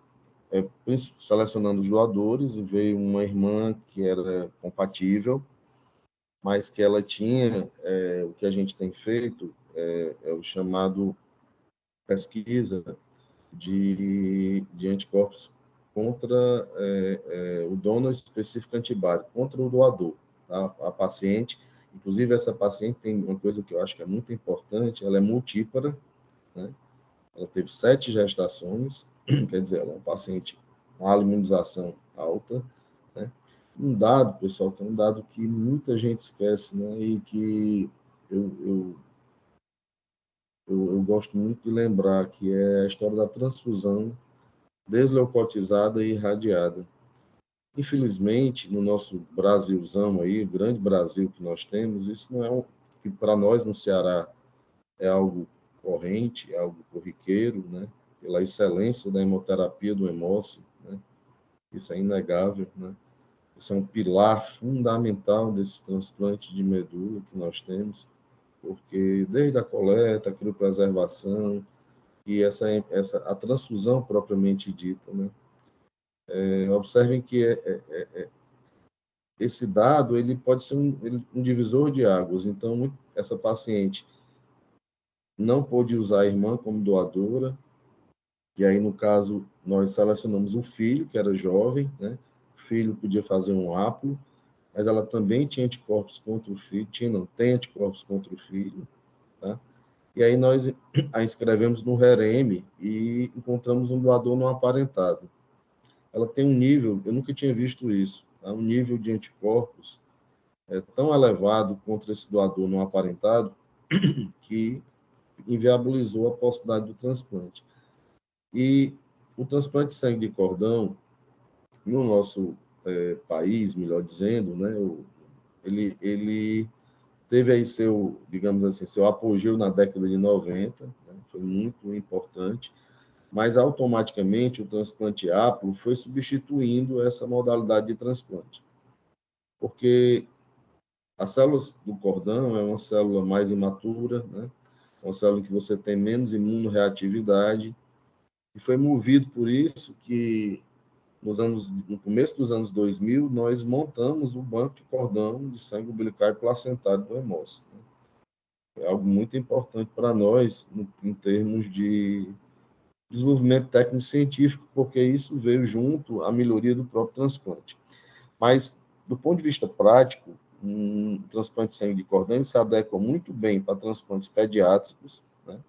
selecionando os doadores, e veio uma irmã que era compatível, mas que ela tinha, o que a gente tem feito, é o chamado pesquisa de anticorpos contra o dono específico antibário, contra o doador, tá? A paciente, inclusive essa paciente tem uma coisa que eu acho que é muito importante, ela é multípara, né? Ela teve 7 gestações, quer dizer, ela é um paciente com a imunização alta, né? Um dado, pessoal, que é um dado que muita gente esquece, né? E que eu gosto muito de lembrar, que é a história da transfusão desleucotizada e irradiada. Infelizmente, no nosso Brasilzão aí, o grande Brasil que nós temos, isso não é que para nós no Ceará é algo corrente, é algo corriqueiro, né? Pela excelência da hemoterapia do hemócio, né? isso é inegável, né? Isso é um pilar fundamental desse transplante de medula que nós temos, porque desde a coleta, a criopreservação e a transfusão propriamente dita, né? Observem que esse dado ele pode ser um divisor de águas. Então, essa paciente não pôde usar a irmã como doadora, e aí, no caso, nós selecionamos um filho, que era jovem, né? O filho podia fazer um ápulo, mas ela também tinha anticorpos contra o filho, tem anticorpos contra o filho, tá? E aí nós a inscrevemos no REREM e encontramos um doador não aparentado. Ela tem um nível, eu nunca tinha visto isso, tá? Um nível de anticorpos tão elevado contra esse doador não aparentado que inviabilizou a possibilidade do transplante. E o transplante de sangue de cordão, no nosso país, melhor dizendo, né, ele teve aí seu, digamos assim, seu apogeu na década de 90, né, foi muito importante, mas automaticamente o transplante ápulo foi substituindo essa modalidade de transplante. Porque as células do cordão é uma célula mais imatura, né, uma célula em que você tem menos imunorreatividade, e foi movido por isso que no começo dos anos 2000, nós montamos o banco de cordão de sangue umbilical e placentário do Hemócio. É algo muito importante para nós, em termos de desenvolvimento técnico-científico, porque isso veio junto à melhoria do próprio transplante. Mas, do ponto de vista prático, um transplante de sangue de cordão se adequa muito bem para transplantes pediátricos, né?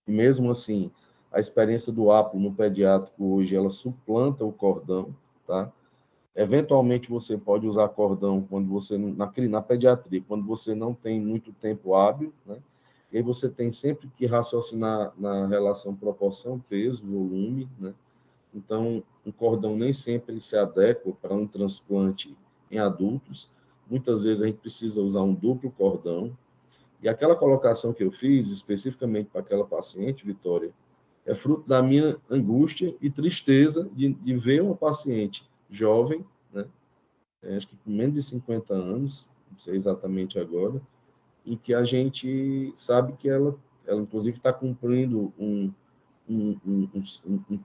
E mesmo assim, a experiência do ápulo no pediátrico hoje, ela suplanta o cordão, tá? Eventualmente, você pode usar cordão quando você, na pediatria, quando você não tem muito tempo hábil, né? E aí você tem sempre que raciocinar na relação proporção, peso, volume, né? Então, um cordão nem sempre se adequa para um transplante em adultos. Muitas vezes a gente precisa usar um duplo cordão. E aquela colocação que eu fiz, especificamente para aquela paciente, Vitória, é fruto da minha angústia e tristeza de ver uma paciente jovem, né, acho que com menos de 50 anos, não sei exatamente agora, e que a gente sabe que ela inclusive está cumprindo um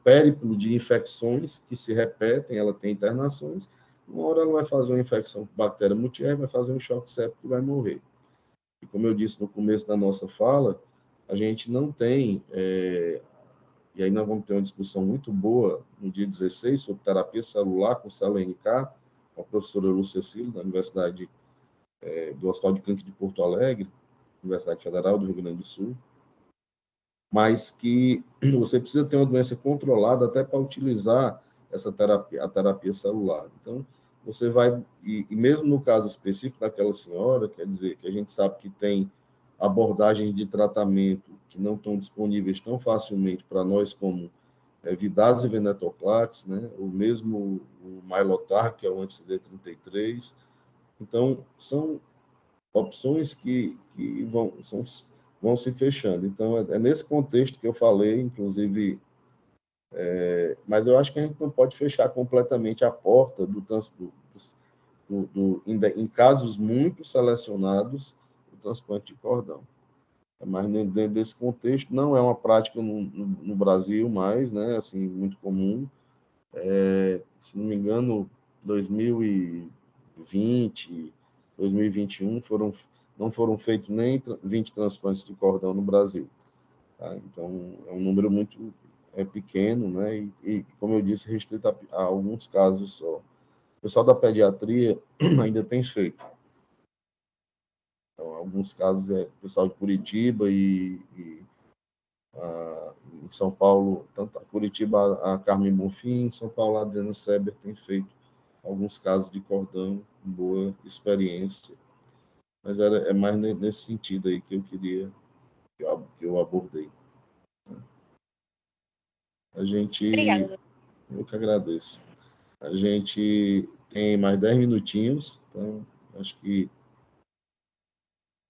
périplo de infecções que se repetem, ela tem internações, uma hora ela vai fazer uma infecção com bactéria multier, vai fazer um choque séptico e vai morrer. E como eu disse no começo da nossa fala, a gente não tem, e aí nós vamos ter uma discussão muito boa no dia 16 sobre terapia celular com célula NK, com a professora Lúcia Cecília, da Universidade do Hospital de Clínica de Porto Alegre, Universidade Federal do Rio Grande do Sul, mas que você precisa ter uma doença controlada até para utilizar essa terapia, a terapia celular. Então, você vai, e mesmo no caso específico daquela senhora, quer dizer, que a gente sabe que tem abordagens de tratamento que não estão disponíveis tão facilmente para nós como Vidaza e Venetoclax, né? Ou mesmo o Mylotarg, que é o anti-CD33. Então, são opções que vão se fechando. Então, é nesse contexto que eu falei, inclusive, mas eu acho que a gente não pode fechar completamente a porta em casos muito selecionados, o transplante de cordão. Mas dentro desse contexto, não é uma prática no Brasil mais, né, assim, muito comum. Se não me engano, 2020, 2021 não foram feitos nem 20 transplantes de cordão no Brasil. Tá? Então, é um número muito pequeno, né? E, como eu disse, restrito a alguns casos só. O pessoal da pediatria ainda tem feito. Então, alguns casos o pessoal de Curitiba em São Paulo, tanto a Curitiba, a Carmen Bonfim, em São Paulo, a Adriana Seber tem feito alguns casos de cordão, com boa experiência. Mas é mais nesse sentido aí que eu queria, que eu abordei. A gente... Obrigada. Eu que agradeço. A gente tem mais 10 minutinhos, então acho que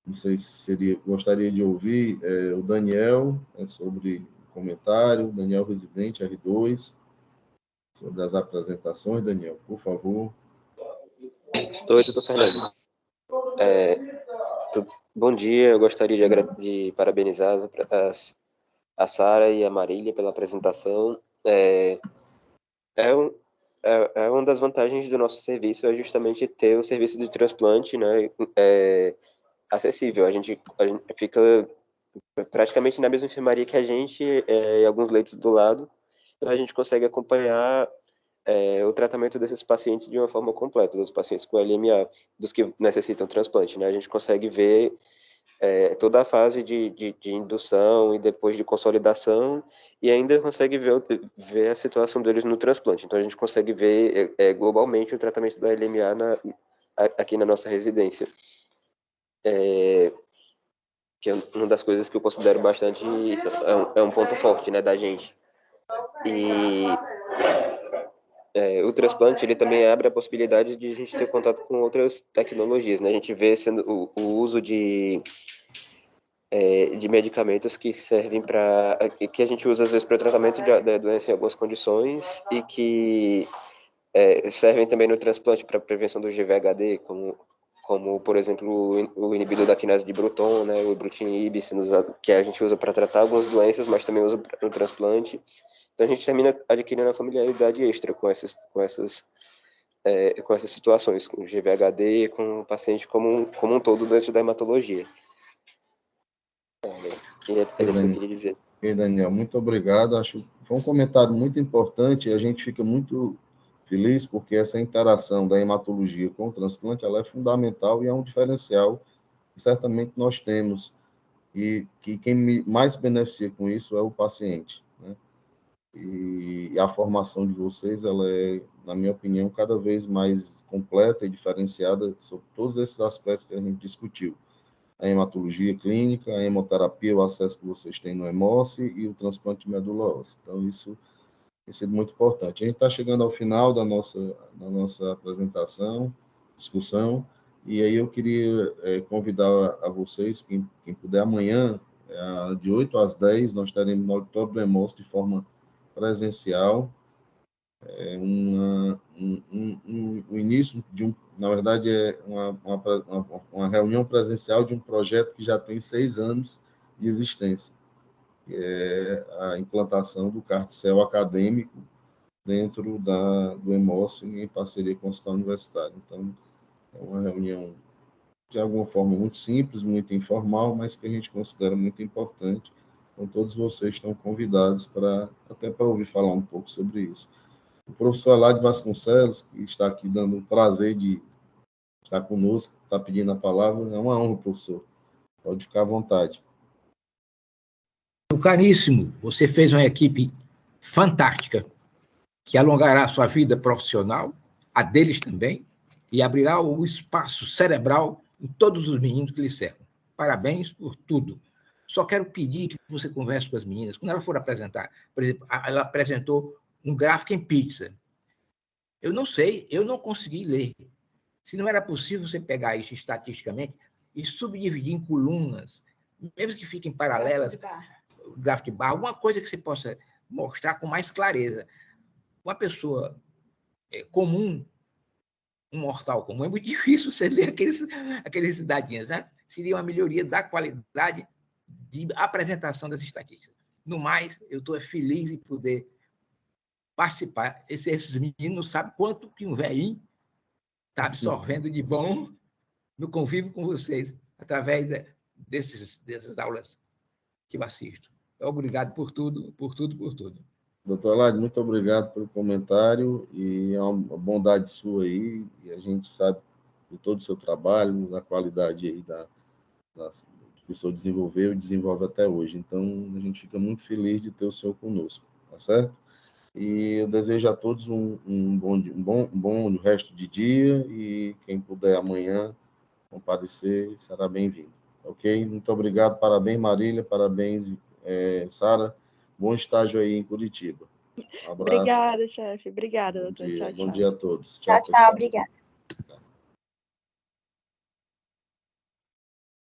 não sei se gostaria de ouvir o Daniel sobre o comentário, Daniel Residente, R2. sobre as apresentações. Daniel, por favor. Oi, doutor Fernando. Bom dia, eu gostaria de parabenizar a Sara e a Marília pela apresentação. Uma das vantagens do nosso serviço é justamente ter o serviço de transplante, né, acessível. A gente fica praticamente na mesma enfermaria que a gente, em alguns leitos do lado, então a gente consegue acompanhar o tratamento desses pacientes de uma forma completa, dos pacientes com LMA, dos que necessitam transplante, né? A gente consegue ver toda a fase de indução e depois de consolidação, e ainda consegue ver a situação deles no transplante. Então, a gente consegue ver globalmente o tratamento da LMA aqui na nossa residência. Que é uma das coisas que eu considero bastante, é um ponto forte, né, da gente. E o transplante, ele também abre a possibilidade de a gente ter contato com outras tecnologias, né? A gente vê sendo o uso de medicamentos que servem que a gente usa às vezes para o tratamento da doença em algumas condições e que servem também no transplante para prevenção do GVHD, como por exemplo o inibidor da quinase de Bruton, né, o Ibrutinib, que a gente usa para tratar algumas doenças, mas também usa no transplante. Então a gente termina adquirindo a familiaridade extra com essas situações, com o GVHD, com o paciente como um todo dentro da hematologia. É isso que eu queria dizer. Daniel, muito obrigado. Acho que foi um comentário muito importante e a gente fica muito feliz porque essa interação da hematologia com o transplante ela é fundamental e é um diferencial que certamente nós temos e que quem mais beneficia com isso é o paciente, né? E a formação de vocês, ela é, na minha opinião, cada vez mais completa e diferenciada sobre todos esses aspectos que a gente discutiu. A hematologia clínica, a hemoterapia, o acesso que vocês têm no Hemossi e o transplante de medula óssea. Então, isso tem sido muito importante. A gente está chegando ao final da nossa apresentação, discussão, e aí eu queria convidar a vocês, quem puder, amanhã, de 8 às 10, nós teremos no auditório do Hemossi de forma presencial, o início de na verdade, é uma reunião presencial de um projeto que já tem 6 anos de existência, que é a implantação do carticel acadêmico dentro do Hemossi em parceria com o Hospital Universitário. Então, é uma reunião, de alguma forma, muito simples, muito informal, mas que a gente considera muito importante. Então, todos vocês estão convidados até para ouvir falar um pouco sobre isso. O professor Aládio Vasconcelos, que está aqui dando o prazer de estar conosco, está pedindo a palavra, é uma honra, professor. Pode ficar à vontade. Caríssimo, você fez uma equipe fantástica, que alongará a sua vida profissional, a deles também, e abrirá o espaço cerebral em todos os meninos que lhe cercam. Parabéns por tudo. Só quero pedir que você converse com as meninas. Quando ela for apresentar, por exemplo, ela apresentou um gráfico em pizza. Eu não sei, eu não consegui ler. Se não era possível você pegar isso estatisticamente e subdividir em colunas, mesmo que fiquem paralelas, gráfico de barra, alguma coisa que você possa mostrar com mais clareza. Uma pessoa comum, um mortal comum, é muito difícil você ler aqueles dadinhos, né? Seria uma melhoria da qualidade de apresentação das estatísticas. No mais, eu estou feliz em poder participar. Esses meninos sabem quanto que um velhinho está absorvendo de bom no convívio com vocês, através dessas aulas que eu assisto. Obrigado por tudo, por tudo, por tudo. Doutor Aládio, muito obrigado pelo comentário e é uma bondade sua aí, e a gente sabe de todo o seu trabalho, da qualidade aí que o senhor desenvolveu e desenvolve até hoje. Então, a gente fica muito feliz de ter o senhor conosco, tá certo? E eu desejo a todos um bom resto de dia e quem puder amanhã comparecer será bem-vindo, ok? Muito obrigado, parabéns Marília, parabéns Sara, bom estágio aí em Curitiba. Um abraço. Obrigada, chefe. Obrigada, doutor. Tchau, tchau. Bom dia a todos. Tchau, tchau. Obrigada.